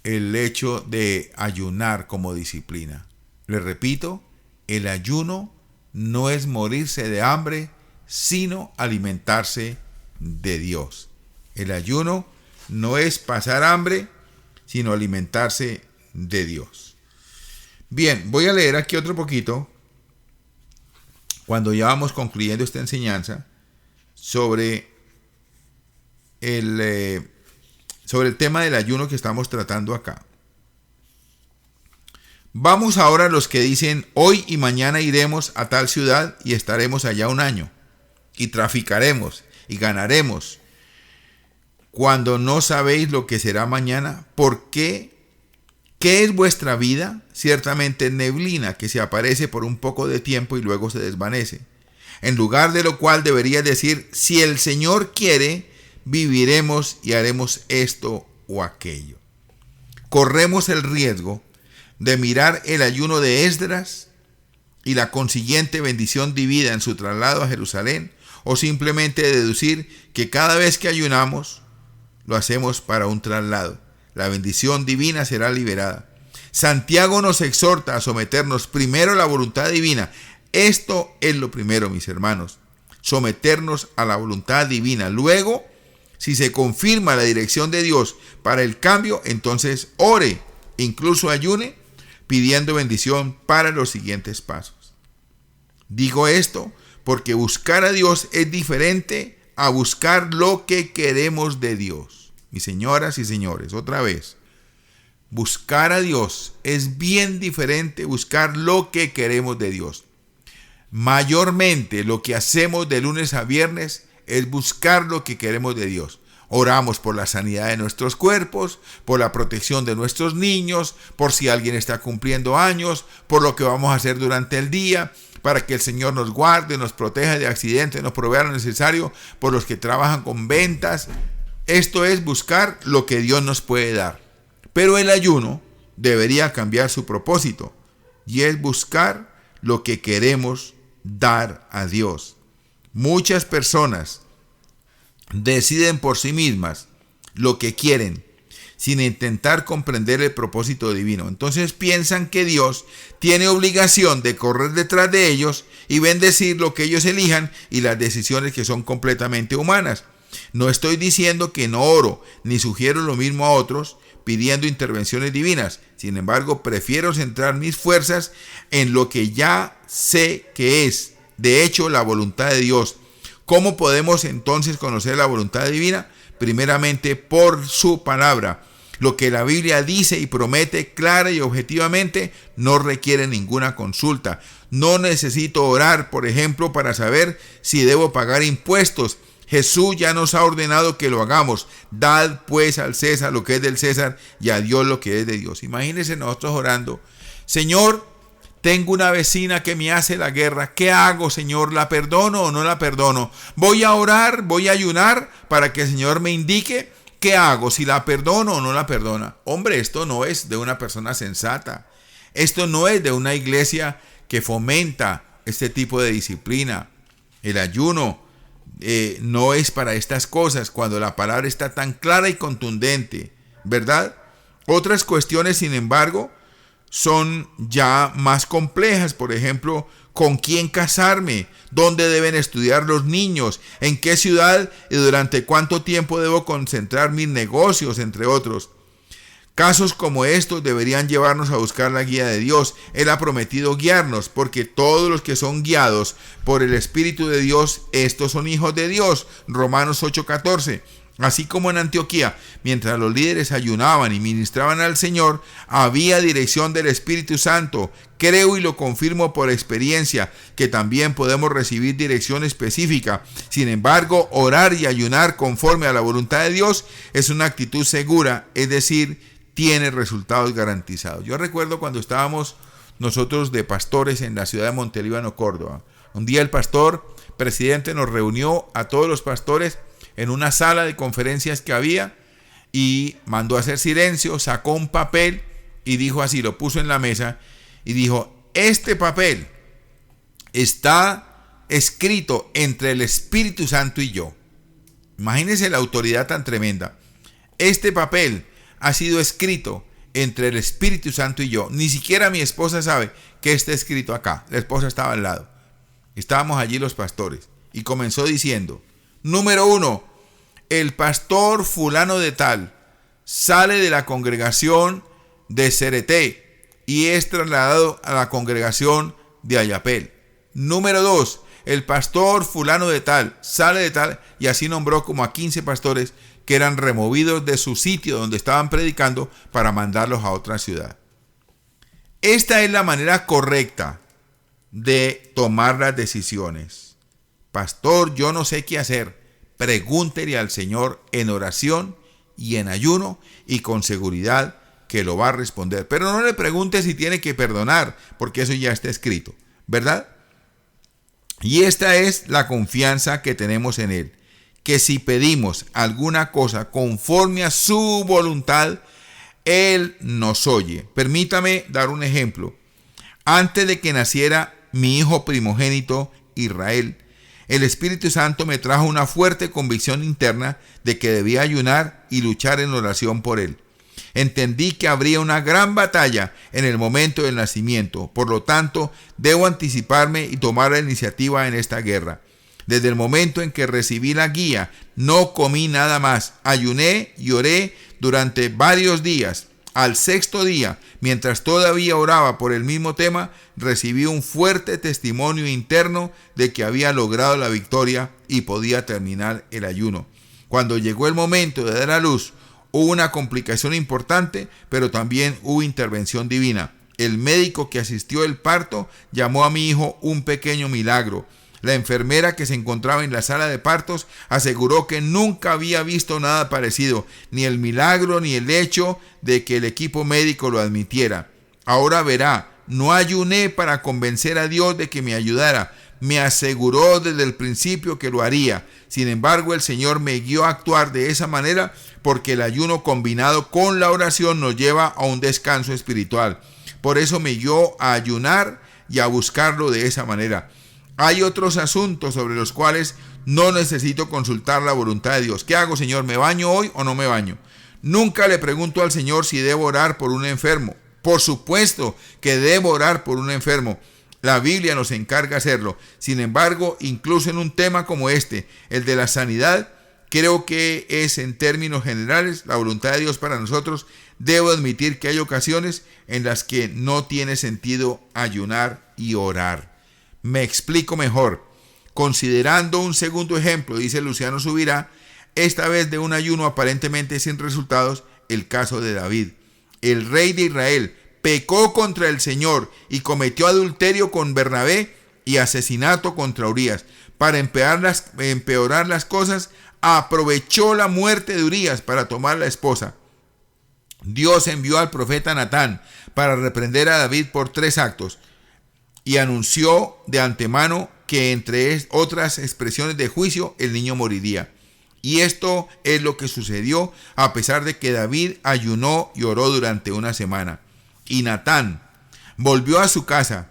el hecho de ayunar como disciplina. Les repito, el ayuno no es morirse de hambre sino alimentarse de Dios. El ayuno no es pasar hambre, sino alimentarse de Dios. Bien, voy a leer aquí otro poquito, cuando ya vamos concluyendo esta enseñanza, sobre el tema del ayuno que estamos tratando acá. Vamos ahora a los que dicen: hoy y mañana iremos a tal ciudad y estaremos allá un año, y traficaremos y ganaremos, cuando no sabéis lo que será mañana. ¿Por qué? ¿Qué es vuestra vida? Ciertamente neblina que se aparece por un poco de tiempo y luego se desvanece. En lugar de lo cual deberías decir: si el Señor quiere, viviremos y haremos esto o aquello. Corremos el riesgo de mirar el ayuno de Esdras y la consiguiente bendición divina en su traslado a Jerusalén, o simplemente deducir que cada vez que ayunamos lo hacemos para un traslado. La bendición divina será liberada. Santiago nos exhorta a someternos primero a la voluntad divina. Esto es lo primero, mis hermanos, someternos a la voluntad divina. Luego, si se confirma la dirección de Dios para el cambio, entonces ore, incluso ayune, pidiendo bendición para los siguientes pasos. Digo esto porque buscar a Dios es diferente a buscar lo que queremos de Dios. Mis señoras y señores, otra vez, buscar a Dios es bien diferente a buscar lo que queremos de Dios. Mayormente lo que hacemos de lunes a viernes es buscar lo que queremos de Dios. Oramos por la sanidad de nuestros cuerpos, por la protección de nuestros niños, por si alguien está cumpliendo años, por lo que vamos a hacer durante el día, para que el Señor nos guarde, nos proteja de accidentes, nos provea lo necesario, por los que trabajan con ventas. Esto es buscar lo que Dios nos puede dar. Pero el ayuno debería cambiar su propósito, y es buscar lo que queremos dar a Dios. Muchas personas deciden por sí mismas lo que quieren, sin intentar comprender el propósito divino. Entonces piensan que Dios tiene obligación de correr detrás de ellos y bendecir lo que ellos elijan y las decisiones que son completamente humanas. No estoy diciendo que no oro, ni sugiero lo mismo a otros pidiendo intervenciones divinas. Sin embargo, prefiero centrar mis fuerzas en lo que ya sé que es, de hecho, la voluntad de Dios. ¿Cómo podemos entonces conocer la voluntad divina? Primeramente por su palabra. Lo que la Biblia dice y promete clara y objetivamente no requiere ninguna consulta. No necesito orar, por ejemplo, para saber si debo pagar impuestos. Jesús ya nos ha ordenado que lo hagamos. Dad pues al César lo que es del César y a Dios lo que es de Dios. Imagínense nosotros orando: Señor, tengo una vecina que me hace la guerra. ¿Qué hago, Señor? ¿La perdono o no la perdono? Voy a orar, voy a ayunar para que el Señor me indique qué hago, si la perdono o no la perdona. Hombre, esto no es de una persona sensata. Esto no es de una iglesia que fomenta este tipo de disciplina. El ayuno no es para estas cosas cuando la palabra está tan clara y contundente, ¿verdad? Otras cuestiones, sin embargo, son ya más complejas. Por ejemplo, ¿con quién casarme? ¿Dónde deben estudiar los niños? ¿En qué ciudad y durante cuánto tiempo debo concentrar mis negocios? Entre otros. Casos como estos deberían llevarnos a buscar la guía de Dios. Él ha prometido guiarnos, porque todos los que son guiados por el Espíritu de Dios, estos son hijos de Dios. Romanos 8:14. Así como en Antioquía, mientras los líderes ayunaban y ministraban al Señor, había dirección del Espíritu Santo. Creo y lo confirmo por experiencia que también podemos recibir dirección específica. Sin embargo, orar y ayunar conforme a la voluntad de Dios es una actitud segura, es decir, tiene resultados garantizados. Yo recuerdo cuando estábamos nosotros de pastores en la ciudad de Montelíbano, Córdoba. Un día el pastor presidente nos reunió a todos los pastores en una sala de conferencias que había y mandó a hacer silencio, sacó un papel y dijo así, lo puso en la mesa y dijo: este papel está escrito entre el Espíritu Santo y yo. Imagínense la autoridad tan tremenda. Este papel ha sido escrito entre el Espíritu Santo y yo. Ni siquiera mi esposa sabe que está escrito acá. La esposa estaba al lado. Estábamos allí los pastores. Y comenzó diciendo: número 1, el pastor fulano de tal sale de la congregación de Cereté y es trasladado a la congregación de Ayapel. Número 2, el pastor fulano de tal sale de tal, y así nombró como a 15 pastores que eran removidos de su sitio donde estaban predicando para mandarlos a otra ciudad. Esta es la manera correcta de tomar las decisiones. Pastor, yo no sé qué hacer. Pregúntele al Señor en oración y en ayuno, y con seguridad que lo va a responder. Pero no le pregunte si tiene que perdonar, porque eso ya está escrito, ¿verdad? Y esta es la confianza que tenemos en Él, que si pedimos alguna cosa conforme a su voluntad, Él nos oye. Permítame dar un ejemplo. Antes de que naciera mi hijo primogénito, Israel, el Espíritu Santo me trajo una fuerte convicción interna de que debía ayunar y luchar en oración por él. Entendí que habría una gran batalla en el momento del nacimiento, por lo tanto, debo anticiparme y tomar la iniciativa en esta guerra. Desde el momento en que recibí la guía, no comí nada más, ayuné y oré durante varios días. Al 6º día, mientras todavía oraba por el mismo tema, recibí un fuerte testimonio interno de que había logrado la victoria y podía terminar el ayuno. Cuando llegó el momento de dar a luz, hubo una complicación importante, pero también hubo intervención divina. El médico que asistió el parto llamó a mi hijo un pequeño milagro. La enfermera que se encontraba en la sala de partos aseguró que nunca había visto nada parecido, ni el milagro ni el hecho de que el equipo médico lo admitiera. Ahora verá, no ayuné para convencer a Dios de que me ayudara. Me aseguró desde el principio que lo haría. Sin embargo, el Señor me guió a actuar de esa manera porque el ayuno combinado con la oración nos lleva a un descanso espiritual. Por eso me guió a ayunar y a buscarlo de esa manera. Hay otros asuntos sobre los cuales no necesito consultar la voluntad de Dios. ¿Qué hago, Señor? ¿Me baño hoy o no me baño? Nunca le pregunto al Señor si debo orar por un enfermo. Por supuesto que debo orar por un enfermo. La Biblia nos encarga hacerlo. Sin embargo, incluso en un tema como este, el de la sanidad, creo que es en términos generales la voluntad de Dios para nosotros. Debo admitir que hay ocasiones en las que no tiene sentido ayunar y orar. Me explico mejor. Considerando un segundo ejemplo, dice Luciano Subirá, esta vez de un ayuno aparentemente sin resultados, el caso de David. El rey de Israel pecó contra el Señor y cometió adulterio con Bernabé y asesinato contra Urías. Para empeorar las cosas, aprovechó la muerte de Urías para tomar la esposa. Dios envió al profeta Natán para reprender a David por 3 actos. Y anunció de antemano que entre otras expresiones de juicio el niño moriría. Y esto es lo que sucedió a pesar de que David ayunó y oró durante una semana. Y Natán volvió a su casa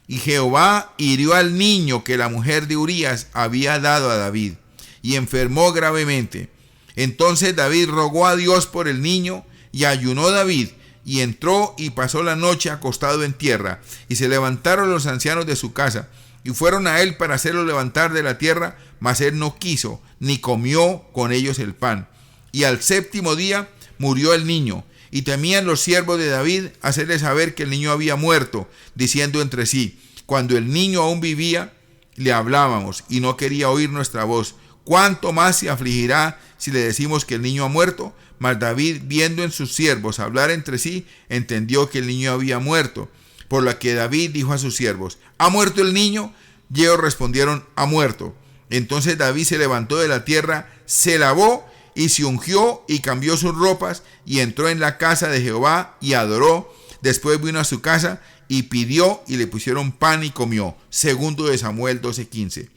y Jehová hirió al niño que la mujer de Urías había dado a David y enfermó gravemente. Entonces David rogó a Dios por el niño y ayunó David. Y entró y pasó la noche acostado en tierra. Y se levantaron los ancianos de su casa, y fueron a él para hacerlo levantar de la tierra, mas él no quiso, ni comió con ellos el pan. Y al 7º día murió el niño, y temían los siervos de David hacerle saber que el niño había muerto, diciendo entre sí: cuando el niño aún vivía, le hablábamos, y no quería oír nuestra voz. ¿Cuánto más se afligirá si le decimos que el niño ha muerto? Mas David, viendo en sus siervos hablar entre sí, entendió que el niño había muerto. Por lo que David dijo a sus siervos: ¿ha muerto el niño? Y ellos respondieron: ha muerto. Entonces David se levantó de la tierra, se lavó y se ungió y cambió sus ropas y entró en la casa de Jehová y adoró. Después vino a su casa y pidió y le pusieron pan y comió. Segundo de Samuel 12:15.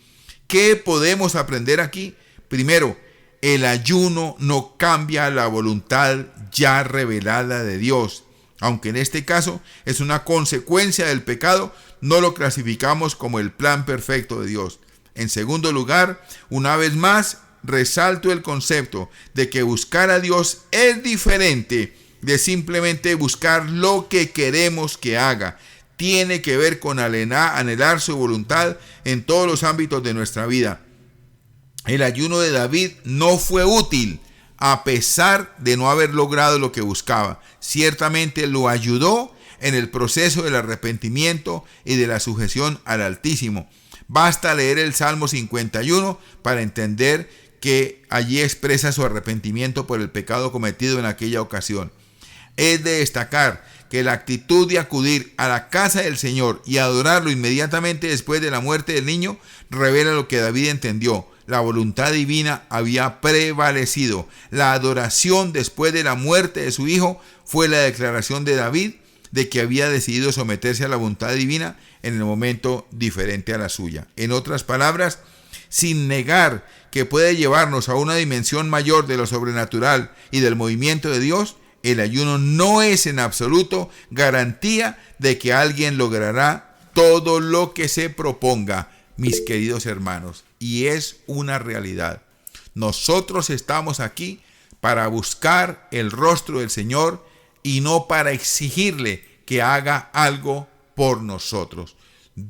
¿Qué podemos aprender aquí? Primero, el ayuno no cambia la voluntad ya revelada de Dios. Aunque en este caso es una consecuencia del pecado, no lo clasificamos como el plan perfecto de Dios. En segundo lugar, una vez más, resalto el concepto de que buscar a Dios es diferente de simplemente buscar lo que queremos que haga. Tiene que ver con anhelar su voluntad en todos los ámbitos de nuestra vida. el ayuno de David no fue útil a pesar de no haber logrado lo que buscaba. Ciertamente lo ayudó en el proceso del arrepentimiento y de la sujeción al Altísimo. Basta leer el Salmo 51 para entender que allí expresa su arrepentimiento por el pecado cometido en aquella ocasión. Es de destacar que la actitud de acudir a la casa del Señor y adorarlo inmediatamente después de la muerte del niño revela lo que David entendió. La voluntad divina había prevalecido. La adoración después de la muerte de su hijo fue la declaración de David de que había decidido someterse a la voluntad divina en el momento diferente a la suya. En otras palabras, sin negar que puede llevarnos a una dimensión mayor de lo sobrenatural y del movimiento de Dios, el ayuno no es en absoluto garantía de que alguien logrará todo lo que se proponga, mis queridos hermanos, y es una realidad. Nosotros estamos aquí para buscar el rostro del Señor y no para exigirle que haga algo por nosotros.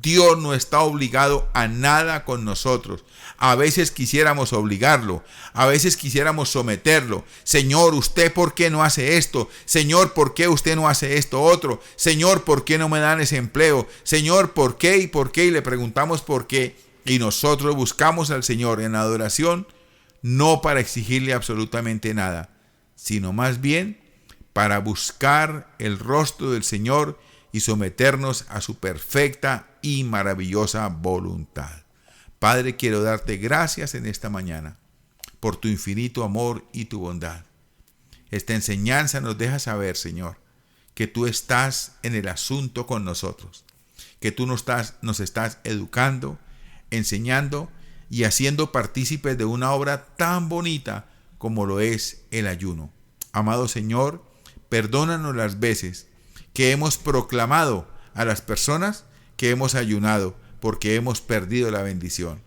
Dios no está obligado a nada con nosotros. A veces quisiéramos obligarlo, a veces quisiéramos someterlo. Señor, ¿usted por qué no hace esto? Señor, ¿por qué usted no hace esto otro? Señor, ¿por qué no me dan ese empleo? Señor, ¿por qué y por qué? Y le preguntamos por qué. Y nosotros buscamos al Señor en adoración, no para exigirle absolutamente nada, sino más bien para buscar el rostro del Señor y someternos a su perfecta y maravillosa voluntad. Padre, quiero darte gracias en esta mañana por tu infinito amor y tu bondad. Esta enseñanza nos deja saber, Señor, que tú estás en el asunto con nosotros, que tú nos estás educando, enseñando y haciendo partícipes de una obra tan bonita como lo es el ayuno. Amado Señor, perdónanos las veces que hemos proclamado a las personas que hemos ayunado porque hemos perdido la bendición.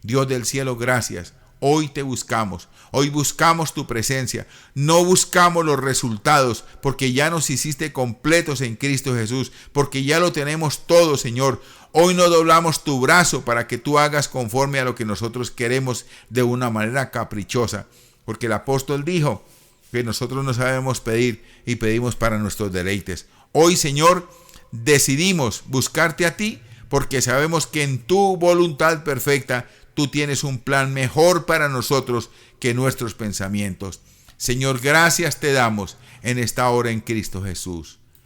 Dios del cielo, gracias. Hoy te buscamos, hoy buscamos tu presencia, no buscamos los resultados porque ya nos hiciste completos en Cristo Jesús, porque ya lo tenemos todo, Señor. Hoy no doblamos tu brazo para que tú hagas conforme a lo que nosotros queremos de una manera caprichosa, porque el apóstol dijo que nosotros no sabemos pedir y pedimos para nuestros deleites. Hoy, Señor, decidimos buscarte a ti porque sabemos que en tu voluntad perfecta tú tienes un plan mejor para nosotros que nuestros pensamientos. Señor, gracias te damos en esta hora en Cristo Jesús.